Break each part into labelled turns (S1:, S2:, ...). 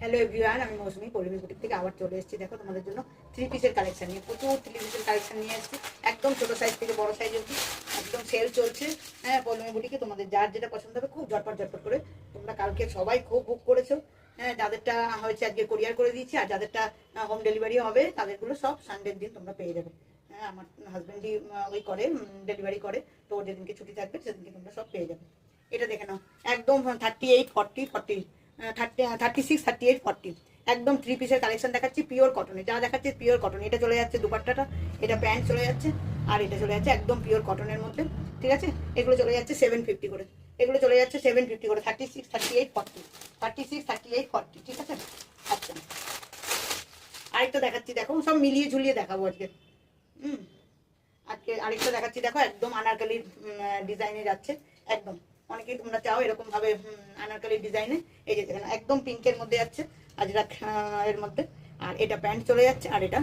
S1: Hello everyone, আমি মৌসুমি Pallavi boutique থেকে আবার চলে এসেছি। দেখো তোমাদের জন্য থ্রি পিসের কালেকশন নিয়ে, প্রচুর থ্রি পিসের কালেকশন নিয়ে এসেছি। একদম ছোটো সাইজ থেকে বড় সাইজ অবধি একদম সেল চলছে। হ্যাঁ, পল্লবী বুটিকে তোমাদের যার যেটা পছন্দ হবে খুব ঝটপট ঝটপট করে তোমরা কালকে সবাই খুব বুক করেছো। হ্যাঁ, যাদেরটা হয়েছে আজকে কোরিয়ার করে দিয়েছি, আর যাদেরটা হোম ডেলিভারি হবে তাদেরগুলো সব সানডের দিন তোমরা পেয়ে যাবে। হ্যাঁ, আমার হাজব্যান্ডই ওই করে, ডেলিভারি করে, তো ওর যেদিনকে ছুটি থাকবে সেদিনকে তোমরা সব পেয়ে যাবে। এটা দেখে নাও, একদম 38, 40, 36, 38, 40 একদম থ্রি পিসের কালেকশন দেখাচ্ছি পিওর কটনে। যা দেখাচ্ছি পিওর কটন। এটা চলে যাচ্ছে দুপাট্টাটা, এটা প্যান্ট চলে যাচ্ছে, আর এটা চলে যাচ্ছে একদম পিওর কটনের মধ্যে। ঠিক আছে, এগুলো চলে যাচ্ছে 750 করে, এগুলো চলে যাচ্ছে 750 করে। 36, 38, 40, 36, 38, 40। ঠিক আছে, আচ্ছা আরেকটা দেখাচ্ছি, দেখো সব মিলিয়ে ঝুলিয়ে দেখাবো আজকে। আজকে আরেকটা দেখাচ্ছি, দেখো একদম আনারকালির ডিজাইনে যাচ্ছে। একদম অনেকেই তোমরা চাও এরকম ভাবে আনারকালির ডিজাইনে। এই যে দেখেন একদম পিঙ্কের মধ্যে যাচ্ছে আজরাক এর মধ্যে, আর এটা প্যান্ট চলে যাচ্ছে, আর এটা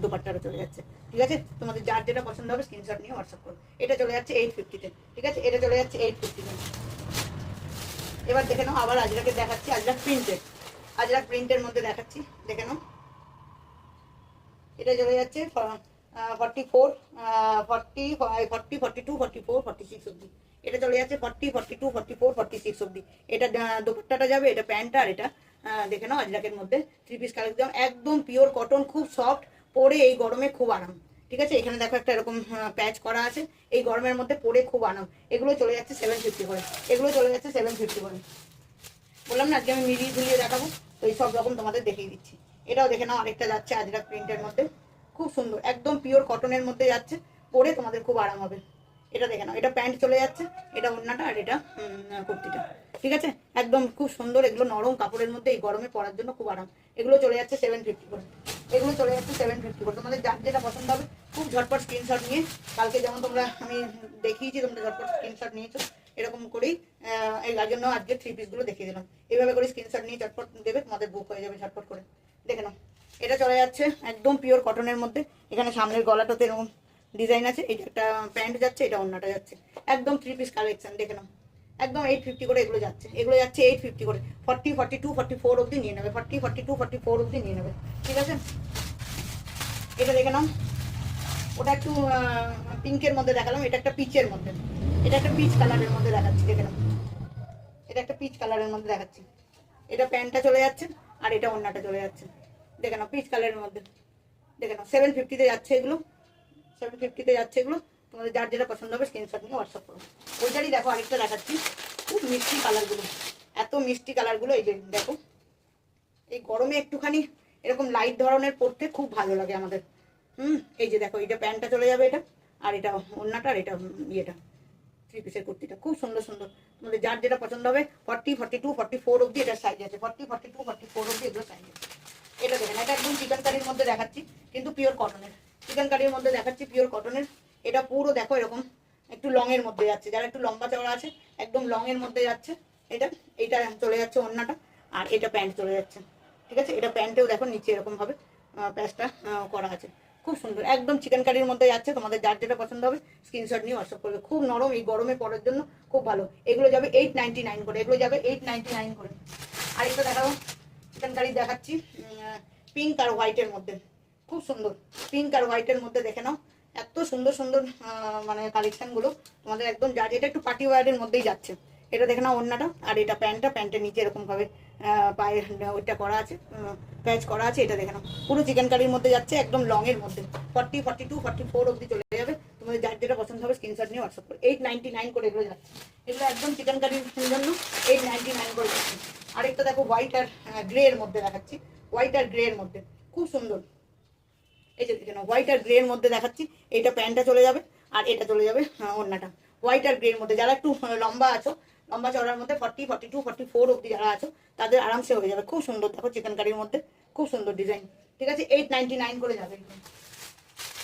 S1: দুপাট্টারও চলে যাচ্ছে। ঠিক আছে, তোমাদের যার যেটা পছন্দ হবে স্ক্রিনশট নিয়ে হোয়াটসঅ্যাপ করো। এটা চলে যাচ্ছে 850-তে। ঠিক আছে, এটা চলে যাচ্ছে 850-তে। এবার দেখে নাও, আবার আজরাকের দেখাচ্ছি, আজরাক প্রিন্টের, আজরাক প্রিন্টের মধ্যে দেখাচ্ছি, দেখে নাও। এটা চলে যাচ্ছে 44, 40, 40, 42, 44, 46 অব্দি। এটা চলে যাচ্ছে 40, 42, 44, 46 অব্দি। এটা দুপাট্টাটা যাবে, এটা প্যান্ট, আর এটা দেখে নাও আজরাকের মধ্যে থ্রি পিস কালেকশন, একদম পিওর কটন, খুব সফট, পরে এই গরমে খুব আরাম। ঠিক আছে, এখানে দেখো একটা এরকম প্যাচ করা আছে, এই গরমের মধ্যে পরে খুব আরাম। এগুলো চলে যাচ্ছে 750 করে, এগুলো চলে যাচ্ছে 750 করে। বললাম না আজকে আমি মিলিয়ে ঝুলিয়ে দেখাবো, তো এই সব রকম তোমাদের দেখিয়ে দিচ্ছি। এটাও দেখে নাও, আরেকটা যাচ্ছে আজরাক প্রিন্টের মধ্যে, খুব সুন্দর, একদম পিওর কটনের মধ্যে যাচ্ছে, পরে তোমাদের খুব আরাম হবে। এটা দেখে নাও, এটা প্যান্ট চলে যাচ্ছে, এটা ওড়নাটা, আর এটা কুর্তিটা। ঠিক আছে, একদম খুব সুন্দর, এগুলো নরম কাপড়ের মধ্যে এই গরমে পরার জন্য খুব আরাম। এগুলো চলে যাচ্ছে 750 করে, এগুলো চলে যাচ্ছে 750 করে। তোমাদের যার যেটা পছন্দ হবে খুব ঝটপট স্ক্রিনশট নিয়ে, কালকে যেমন তোমরা আমি দেখিয়েছি তোমরা ঝটপট স্ক্রিনশট নিয়েছো, এরকম করেই এই জন্য আজকে থ্রি পিসগুলো দেখিয়ে দিলাম। এইভাবে করে স্ক্রিনশট নিয়ে ঝটপট দেবে, তোমাদের বুক হয়ে যাবে ঝটপট করে। দেখে নাও, এটা চলে যাচ্ছে একদম পিওর কটনের মধ্যে। এখানে সামনের গলাটাতে এরকম ডিজাইন আছে, এটা একটা প্যান্ট যাচ্ছে, এটা ওড়নাটা যাচ্ছে, একদম থ্রি পিস কালেকশন। দেখে নাও, একদম 850 করে এগুলো যাচ্ছে, এগুলো যাচ্ছে 850 করে। 40, 42, 44 অব্দি নিয়ে নেবে, 40, 42, 44 অব্দি নিয়ে নেবে। ঠিক আছে, এটা দেখে নাও, ওটা একটু পিঙ্কের মধ্যে দেখালাম, এটা একটা পিচের মধ্যে, এটা একটা পিচ কালারের মধ্যে দেখাচ্ছি। দেখে নাও, এটা একটা পিচ কালারের মধ্যে দেখাচ্ছি, এটা প্যান্টটা চলে যাচ্ছে, আর এটা ওড়নাটা চলে যাচ্ছে। দেখে নাও, পিচ কালারের মধ্যে। দেখে নাও, 750-তে যাচ্ছে এগুলো, 750-তে যাচ্ছে এগুলো। তোমাদের যার যেটা পছন্দ হবে স্ক্রিনশট নিয়ে হোয়াটসঅ্যাপ করো। ওইটারই দেখো আরেকটা দেখাচ্ছি, খুব মিষ্টি কালারগুলো, এত মিষ্টি কালারগুলো। এই যে দেখো, এই গরমে একটুখানি এরকম লাইট ধরনের পরতে খুব ভালো লাগে আমাদের। এই যে দেখো, এটা প্যান্টটা চলে যাবে, এটা, আর এটা ওড়নাটা, আর এটা ইয়েটা থ্রি পিসের কুর্তিটা, খুব সুন্দর সুন্দর। তোমাদের যার যেটা পছন্দ হবে 40, 42, 44 অব্দি এটার সাইজ আছে, 40, 42, 44 অব্দি এগুলো সাইজ আছে। এটা দেখেন, এটা একদম চিকেন কারির মধ্যে দেখাচ্ছি, কিন্তু পিওর কটনের, চিকেন কারির মধ্যে দেখাচ্ছি পিওর কটনের। এটা পুরো দেখো এরকম একটু লং এর মধ্যে যাচ্ছে, যারা একটু লম্বা চওড়া আছে একদম লং এর মধ্যে যাচ্ছে। এটা এটা চলে যাচ্ছে ওড়নাটা, আর এটা প্যান্ট চলে যাচ্ছে। ঠিক আছে, এটা প্যান্টেও দেখো নিচে এরকম ভাবে প্যাচটা করা আছে, খুব সুন্দর, একদম চিকেন কারির মধ্যে যাচ্ছে। তোমাদের যার যেটা পছন্দ হবে স্ক্রিনশট নিয়ে হোয়াটসঅ্যাপ করবে। খুব নরম, এই গরমে পরার জন্য খুব ভালো। এগুলো যাবে 899 করে, এগুলো যাবে 899 করে। আরেকটা দেখাবো, চিকেন কারি দেখাচ্ছি, পিঙ্ক আর হোয়াইটের মধ্যে, খুব সুন্দর, পিঙ্ক আর হোয়াইটের মধ্যে। দেখে নাও, এত সুন্দর সুন্দর মানে কালেকশনগুলো তোমাদের একদম যার যেটা একটু পার্টি ওয়্যারের মধ্যেই যাচ্ছে। এটা দেখে নাও ওড়নাটা, আর এটা প্যান্টটা, প্যান্টের নিচে এরকম ভাবে পায়ে ওইটা করা আছে, প্যাচ করা আছে। এটা দেখে নাও, পুরো চিকেন কারির মধ্যে যাচ্ছে, একদম লং এর মধ্যে। 40, 42, 44 অব্দি চলে যাবে। তোমাদের যার যেটা পছন্দ হবে স্ক্রিনশট নিয়ে হোয়াটসঅ্যাপ করে। 899 করে এগুলো যাচ্ছে, এগুলো একদম চিকেন কারির জন্য 899 করে যাচ্ছে। আরেকটা দেখো, হোয়াইট আর গ্রে এর মধ্যে দেখাচ্ছি, হোয়াইট আর গ্রে এর মধ্যে, খুব সুন্দর। এই যে দেখে নাও, হোয়াইট আর গ্রে এর মধ্যে দেখাচ্ছি, এইটা প্যান্টটা চলে যাবে, আর এটা চলে যাবে ওড়নাটা। হোয়াইট আর গ্রে এর মধ্যে যারা একটু লম্বা আছো, লম্বা চওড়ার মধ্যে 40, 42, 44 অব্দি যারা আছো তাদের আরামসে হয়ে যাবে। খুব সুন্দর, দেখো চিকেন কারির মধ্যে খুব সুন্দর ডিজাইন। ঠিক আছে, 899 করে যাবে।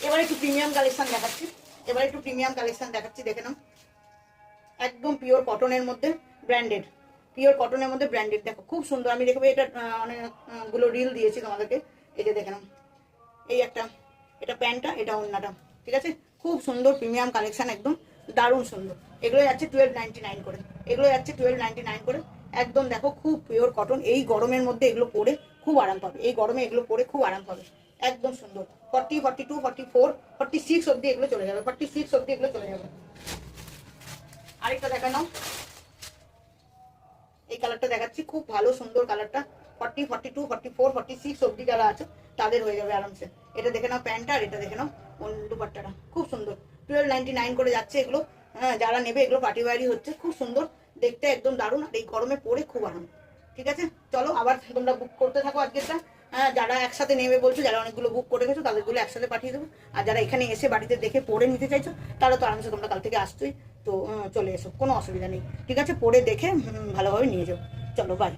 S1: এবার একটু প্রিমিয়াম কালেকশন দেখাচ্ছি, এবার একটু প্রিমিয়াম কালেকশন দেখাচ্ছি। দেখে নাও, একদম পিওর কটনের মধ্যে ব্র্যান্ডেড, পিওর কটনের মধ্যে ব্র্যান্ডেড। দেখো খুব সুন্দর, আমি দেখবো এটা অনেকগুলো রিল দিয়েছি তোমাদেরকে। এই যে দেখে নাও, এই একটা, এটা প্যান্টটা, এটা ওড়নাটা। ঠিক আছে, খুব সুন্দর প্রিমিয়াম কালেকশন, একদম দারুণ সুন্দর। এগুলো যাচ্ছে 1299 করে, এগুলো যাচ্ছে 1299 করে। একদম দেখো খুব পিওর কটন, এই গরমের মধ্যে এগুলো পরে খুব আরাম পাবে, এই গরমে এগুলো পরে খুব আরাম পাবে, একদম সুন্দর। 40, 42, 44, 46 অব্দি এগুলো চলে যাবে, 46 অব্দি এগুলো চলে যাবে। আরেকটা দেখা নাও, এই কালারটা দেখাচ্ছি, খুব ভালো সুন্দর কালারটা। 40, 42, 44, 46 অব্দি যারা আছে তাদের হয়ে যাবে আরামসে। এটা দেখে নাও প্যান্টটা, আর এটা দেখে নাও দুপাট্টাটা, খুব সুন্দর। 1299 করে যাচ্ছে এগুলো। হ্যাঁ, যারা নেবে এগুলো পার্টি ওয়্যারই হচ্ছে, খুব সুন্দর দেখতে, একদম দারুণ, আর এই গরমে পরে খুব আরাম। ঠিক আছে, চলো আবার তোমরা বুক করতে থাকো আজকেরটা। হ্যাঁ, যারা একসাথে নেবে বলছো, যারা অনেকগুলো বুক করে গেছো তাদেরগুলো একসাথে পাঠিয়ে দেবো। আর যারা এখানে এসে বাড়িতে দেখে পরে নিতে চাইছো, তারা তো আরামসে তোমরা কাল থেকে আসছোই, তো চলে এসো, কোনো অসুবিধা নেই। ঠিক আছে, পরে দেখে ভালোভাবে নিয়ে যাও। চলো বাই।